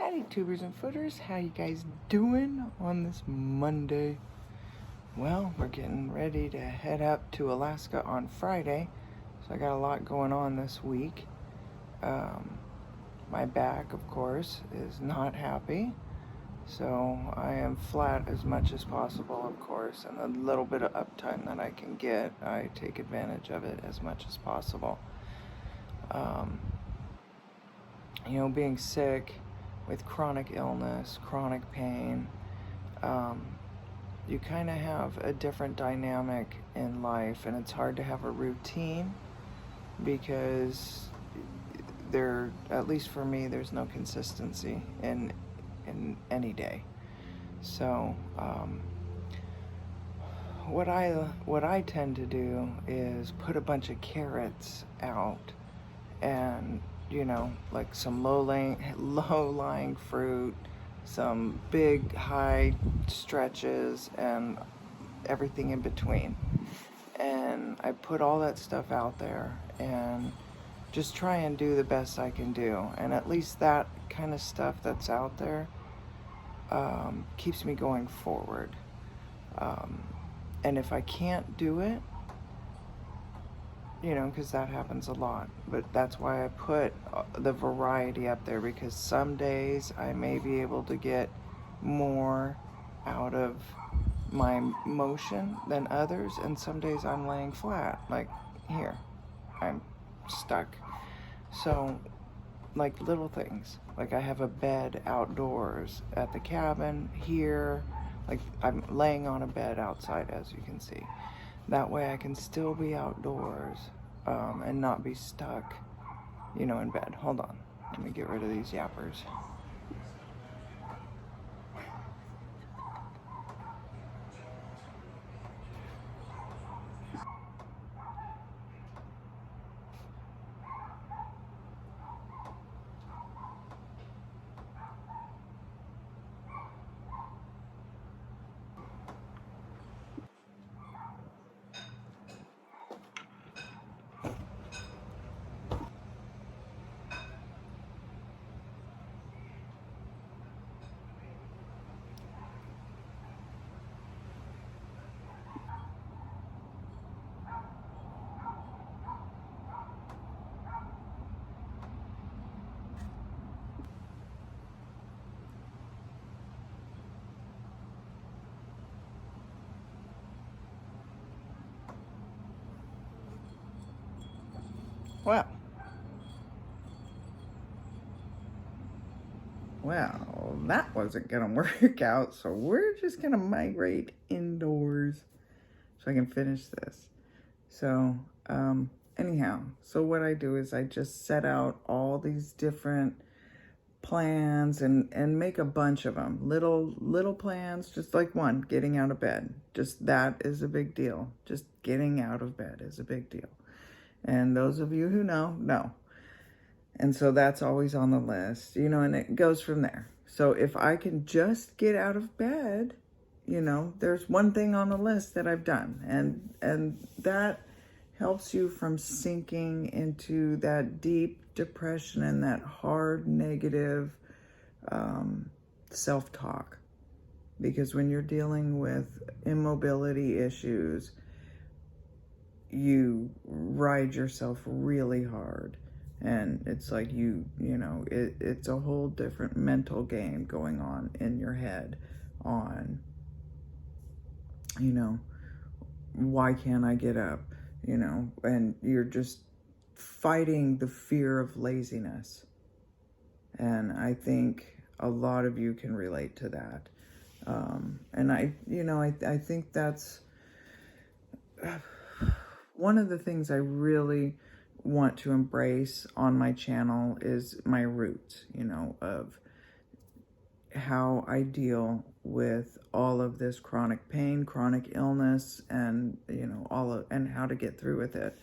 Howdy tubers and footers, how you guys doing on this Monday? Well, we're getting ready to head up to Alaska on Friday, so I got a lot going on this week. My back, of course, is not happy, so I am flat as much as possible, of course, and the little bit of uptime that I can get, I take advantage of it as much as possible. Being sick with chronic illness, chronic pain, you kind of have a different dynamic in life, and it's hard to have a routine because at least for me, there's no consistency in any day. So what I tend to do is put a bunch of carrots out, and like some low-lying fruit, some big high stretches, and everything in between. And I put all that stuff out there and just try and do the best I can do. And at least that kind of stuff that's out there keeps me going forward. And if I can't do it, because that happens a lot, but that's why I put the variety up there, because some days I may be able to get more out of my motion than others, and some days I'm laying flat, like here, I'm stuck. So, like little things, like I have a bed outdoors at the cabin here, like I'm laying on a bed outside, as you can see. That way I can still be outdoors and not be stuck, in bed. Hold on. Let me get rid of these yappers. Well, that wasn't gonna work out, so we're just gonna migrate indoors so I can finish this. So, anyhow, so what I do is I just set out all these different plans and make a bunch of them. Little plans, just like one, getting out of bed. Just that is a big deal. Just getting out of bed is a big deal. And those of you who know. And so that's always on the list, and it goes from there. So if I can just get out of bed, there's one thing on the list that I've done. And that helps you from sinking into that deep depression and that hard negative self-talk. Because when you're dealing with immobility issues, you ride yourself really hard. And it's like it's a whole different mental game going on in your head on, why can't I get up? And you're just fighting the fear of laziness. And I think a lot of you can relate to that. And I think that's one of the things I really want to embrace on my channel is my roots, of how I deal with all of this chronic pain, chronic illness, and and how to get through with it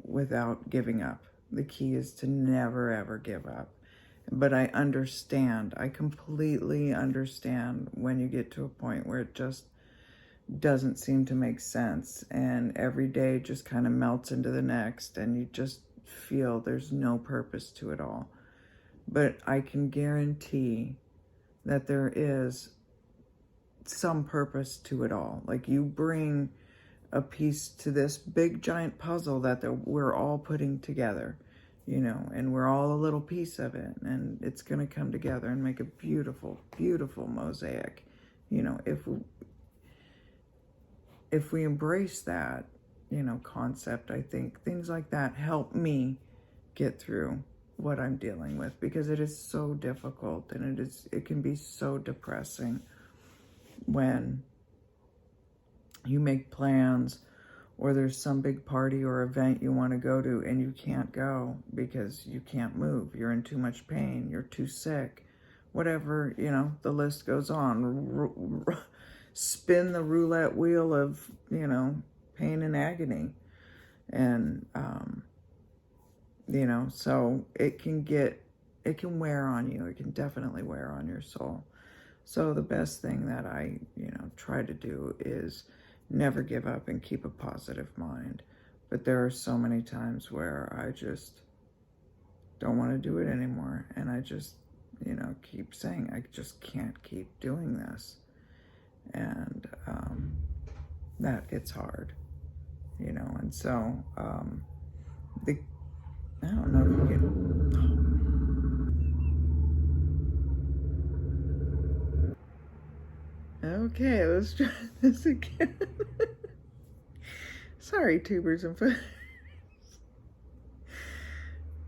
without giving up. The key is to never ever give up. But I completely understand when you get to a point where it just doesn't seem to make sense, and every day just kind of melts into the next, and you just feel there's no purpose to it all. but I can guarantee that there is some purpose to it all. Like, you bring a piece to this big giant puzzle that we're all putting together, and we're all a little piece of it, and it's going to come together and make a beautiful, beautiful mosaic. If we embrace that, concept, I think things like that help me get through what I'm dealing with, because it is so difficult, and it can be so depressing when you make plans, or there's some big party or event you want to go to and you can't go because you can't move, you're in too much pain, you're too sick, whatever, the list goes on. Spin the roulette wheel of, pain and agony. And, so it can wear on you. It can definitely wear on your soul. So the best thing that I, try to do is never give up and keep a positive mind. But there are so many times where I just don't want to do it anymore. And I just, keep saying, I just can't keep doing this. And that gets hard, and so I don't know if you can. Okay, let's try this again. Sorry, tubers and footers.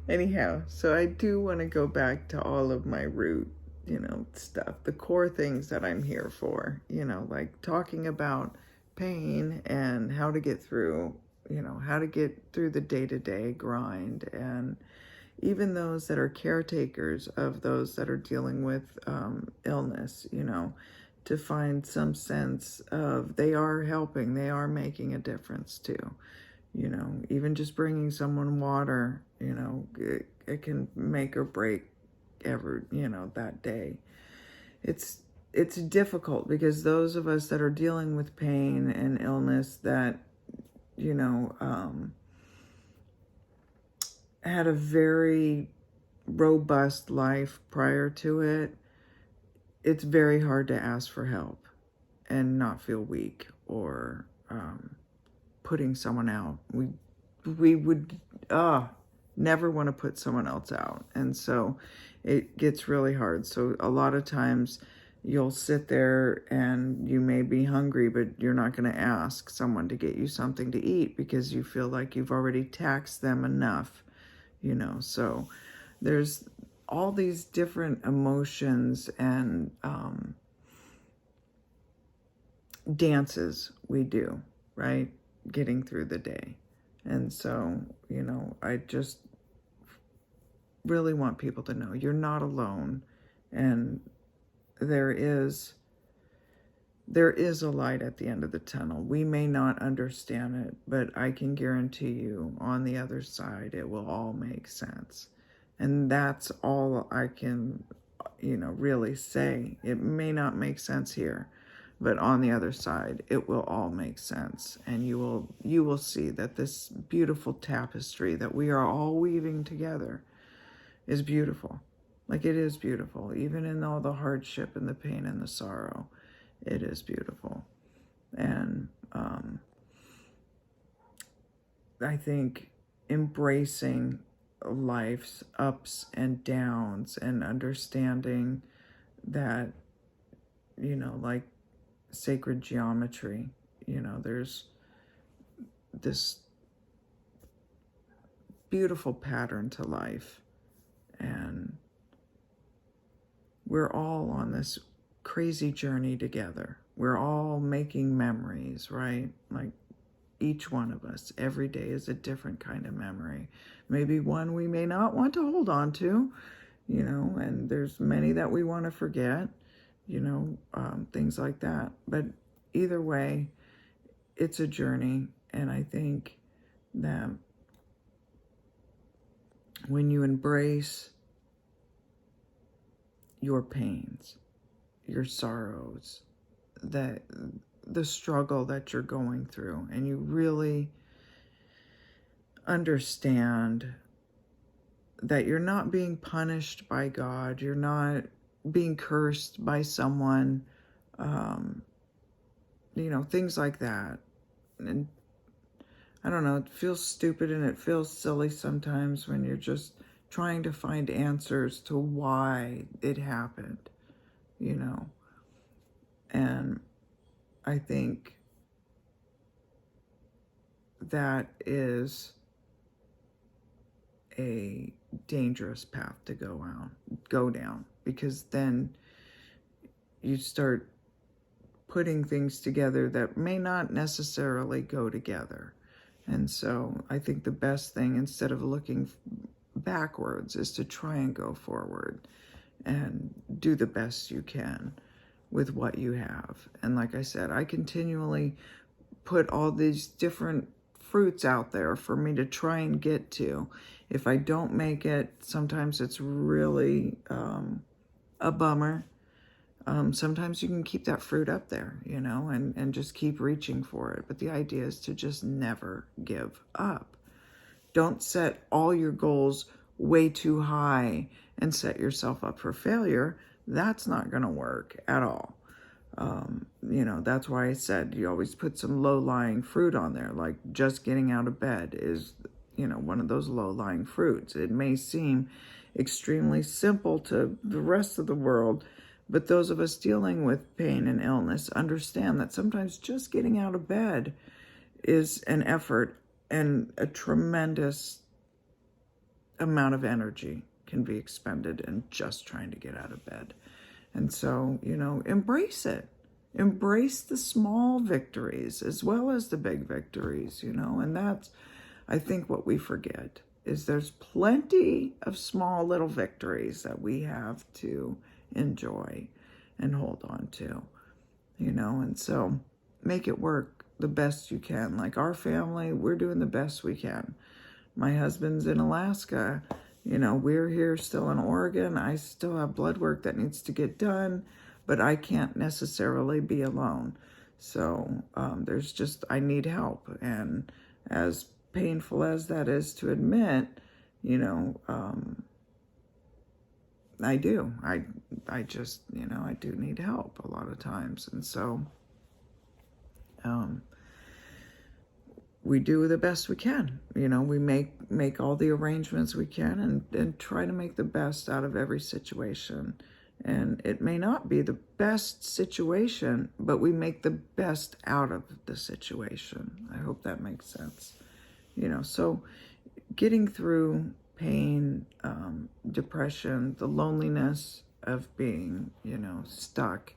Anyhow, so I do want to go back to all of my root, stuff, the core things that I'm here for, like talking about pain and how to get through, the day-to-day grind, and even those that are caretakers of those that are dealing with illness, to find some sense of they are helping, they are making a difference too. Even just bringing someone water, it can make or break that day. It's difficult because those of us that are dealing with pain and illness that, had a very robust life prior to it, it's very hard to ask for help and not feel weak or putting someone out. We would never want to put someone else out. And so it gets really hard. So a lot of times you'll sit there and you may be hungry, but you're not going to ask someone to get you something to eat because you feel like you've already taxed them enough, So there's all these different emotions and dances we do, right? Getting through the day. And so, I just really want people to know you're not alone, and there is a light at the end of the tunnel. We may not understand it, but I can guarantee you on the other side, it will all make sense. And that's all I can, really say. It may not make sense here, but on the other side, it will all make sense. And you will see that this beautiful tapestry that we are all weaving together is beautiful. Like, it is beautiful. Even in all the hardship and the pain and the sorrow, it is beautiful. And I think embracing life's ups and downs and understanding that, like sacred geometry, there's this beautiful pattern to life, and we're all on this crazy journey together. We're all making memories, right? Like, each one of us, every day is a different kind of memory. Maybe one we may not want to hold on to, and there's many that we want to forget, things like that. But either way, it's a journey. And I think that when you embrace your pains, your sorrows, the struggle that you're going through, and you really understand that you're not being punished by God. You're not being cursed by someone, things like that. And I don't know, it feels stupid and it feels silly sometimes when you're just trying to find answers to why it happened, And I think that is a dangerous path to go down, because then you start putting things together that may not necessarily go together. And so I think the best thing, instead of looking backwards, is to try and go forward and do the best you can with what you have. And like I said, I continually put all these different fruits out there for me to try and get to. If I don't make it, sometimes it's really a bummer. Sometimes you can keep that fruit up there, and just keep reaching for it. But the idea is to just never give up. Don't set all your goals way too high and set yourself up for failure. That's not going to work at all. That's why I said you always put some low-lying fruit on there, like just getting out of bed is, one of those low-lying fruits. It may seem extremely simple to the rest of the world, but those of us dealing with pain and illness understand that sometimes just getting out of bed is an effort, and a tremendous amount of energy can be expended in just trying to get out of bed. And so, embrace it. Embrace the small victories as well as the big victories, and that's, I think, what we forget is there's plenty of small little victories that we have to enjoy and hold on to, and so make it work the best you can. Like our family, we're doing the best we can. My husband's in Alaska. We're here still in Oregon. I still have blood work that needs to get done, but I can't necessarily be alone. So I need help. And as painful as that is to admit, I do. I just, I do need help a lot of times. And so we do the best we can. We make all the arrangements we can and try to make the best out of every situation. And it may not be the best situation, but we make the best out of the situation. I hope that makes sense. So getting through pain, depression, the loneliness of being, stuck,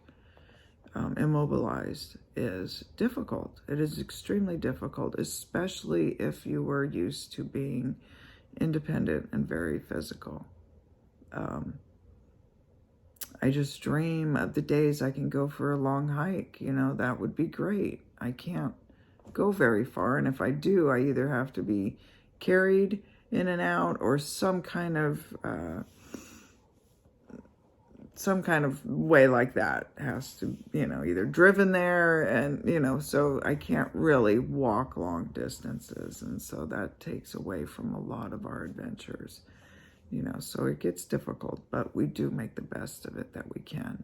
immobilized is difficult. It is extremely difficult, especially if you were used to being independent and very physical. I just dream of the days I can go for a long hike. That would be great. I can't go very far, and if I do, I either have to be carried in and out, or some kind of way like that has to, either driven there, and, so I can't really walk long distances. And so that takes away from a lot of our adventures, so it gets difficult, but we do make the best of it that we can.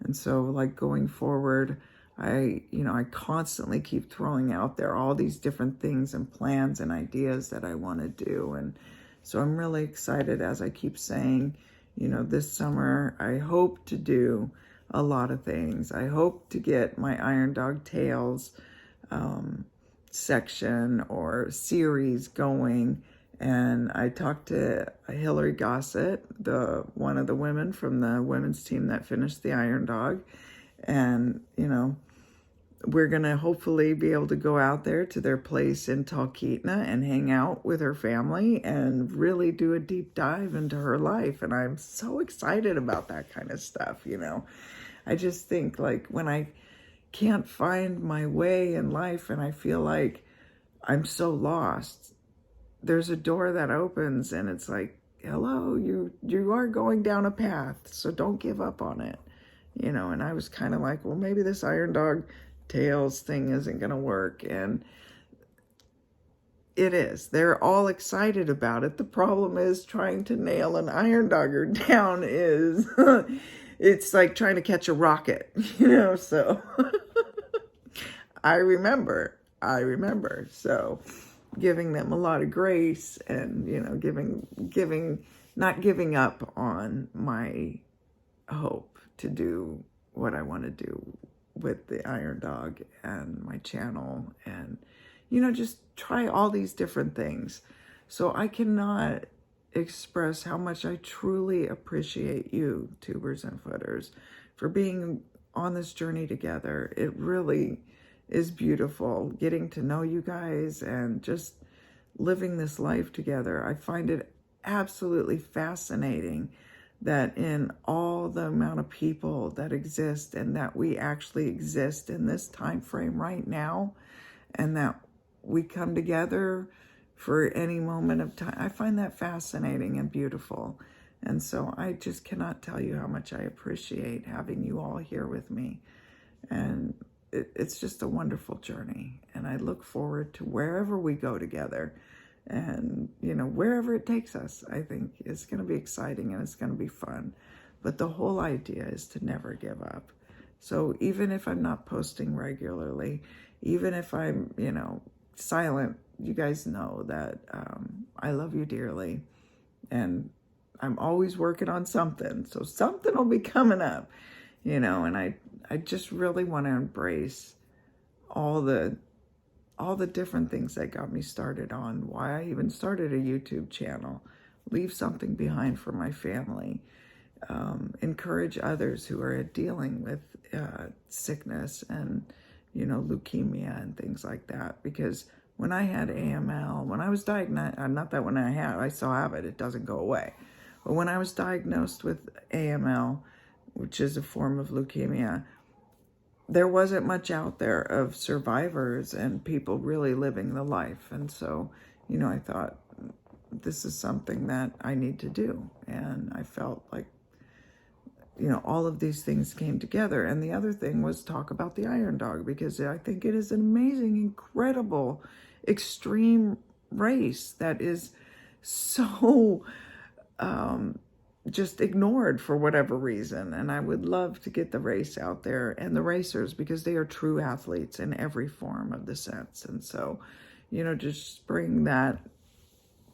And so like going forward, I constantly keep throwing out there all these different things and plans and ideas that I want to do. And so I'm really excited, as I keep saying, this summer, I hope to do a lot of things. I hope to get my Iron Dog Tales section or series going. And I talked to Hillary Gossett, one of the women from the women's team that finished the Iron Dog. And, we're going to hopefully be able to go out there to their place in Talkeetna and hang out with her family and really do a deep dive into her life. And I'm so excited about that kind of stuff, I just think, like, when I can't find my way in life and I feel like I'm so lost, there's a door that opens and it's like, hello, you are going down a path, so don't give up on it. And I was kind of like, well, maybe this Iron Dog Tales thing isn't going to work. And It is. They're all excited about it. The problem is trying to nail an iron dogger down is, it's like trying to catch a rocket, so I remember. So giving them a lot of grace and, not giving up on my hope to do what I want to do with the Iron Dog and my channel, and just try all these different things. So I cannot express how much I truly appreciate you, tubers and footers, for being on this journey together. It really is beautiful getting to know you guys and just living this life together. I find it absolutely fascinating that in all the amount of people that exist, and that we actually exist in this time frame right now, and that we come together for any moment of time. I find that fascinating and beautiful. And so I just cannot tell you how much I appreciate having you all here with me. And it's just a wonderful journey. And I look forward to wherever we go together. And, wherever it takes us, I think it's going to be exciting and it's going to be fun. But the whole idea is to never give up. So even if I'm not posting regularly, even if I'm, silent, you guys know that I love you dearly. And I'm always working on something. So something will be coming up, and I just really want to embrace all the different things that got me started on, why I even started a YouTube channel, leave something behind for my family, encourage others who are dealing with sickness and, leukemia and things like that. Because when I had AML, when I was diagnosed, not that when I still have it, it doesn't go away. But when I was diagnosed with AML, which is a form of leukemia, there wasn't much out there of survivors and people really living the life. And so, I thought, this is something that I need to do. And I felt like, all of these things came together. And the other thing was talk about the Iron Dog, because I think it is an amazing, incredible, extreme race that is so just ignored for whatever reason. And I would love to get the race out there and the racers, because they are true athletes in every form of the sense. And so, just bring that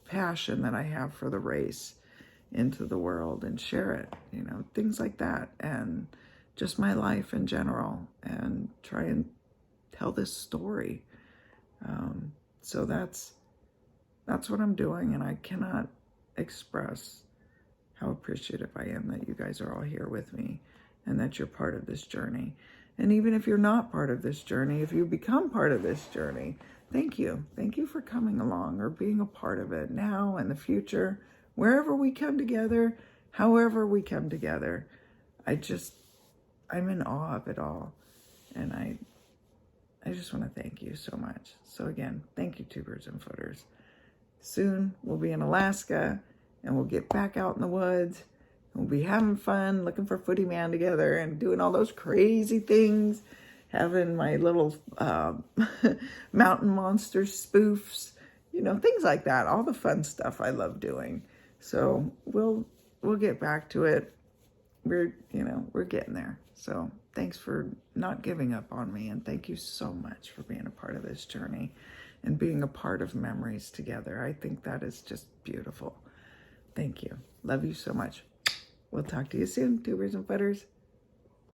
passion that I have for the race into the world and share it, things like that. And just my life in general, and try and tell this story. So that's what I'm doing. And I cannot express how appreciative I am that you guys are all here with me and that you're part of this journey. And even if you're not part of this journey, if you become part of this journey, thank you. Thank you for coming along or being a part of it now and the future, wherever we come together, however we come together. I'm in awe of it all. And I just want to thank you so much. So again, thank you, tubers and footers. Soon we'll be in Alaska, and we'll get back out in the woods. We'll be having fun, looking for Footy Man together and doing all those crazy things, having my little mountain monster spoofs, things like that. All the fun stuff I love doing. So we'll get back to it. We're getting there. So thanks for not giving up on me. And thank you so much for being a part of this journey and being a part of memories together. I think that is just beautiful. Thank you. Love you so much. We'll talk to you soon, tubers and footers.